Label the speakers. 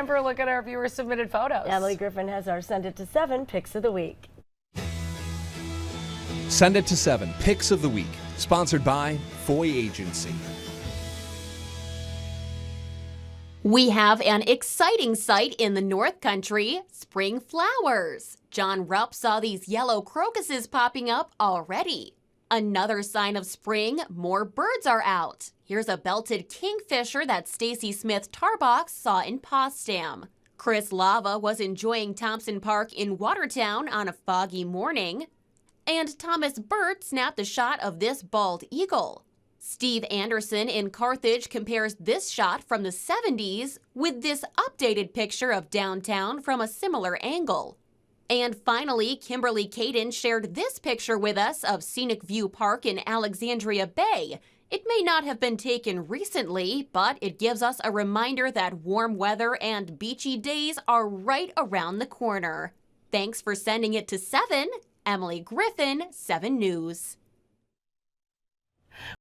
Speaker 1: Time for a look at our viewer-submitted photos.
Speaker 2: Emily Griffin has our Send It to 7 Pics of the Week.
Speaker 3: Send It to 7 Pics of the Week, sponsored by Foy Agency.
Speaker 4: We have an exciting sight in the North Country, spring flowers. John Rupp saw these yellow crocuses popping up already. Another sign of spring, more birds are out. Here's a belted kingfisher that Stacy Smith Tarbox saw in Potsdam. Chris Lava was enjoying Thompson Park in Watertown on a foggy morning. And Thomas Burt snapped a shot of this bald eagle. Steve Anderson in Carthage compares this shot from the 70s with this updated picture of downtown from a similar angle. And finally, Kimberly Caden shared this picture with us of Scenic View Park in Alexandria Bay. It may not have been taken recently, but it gives us a reminder that warm weather and beachy days are right around the corner. Thanks for sending it to 7. Emily Griffin, 7 News.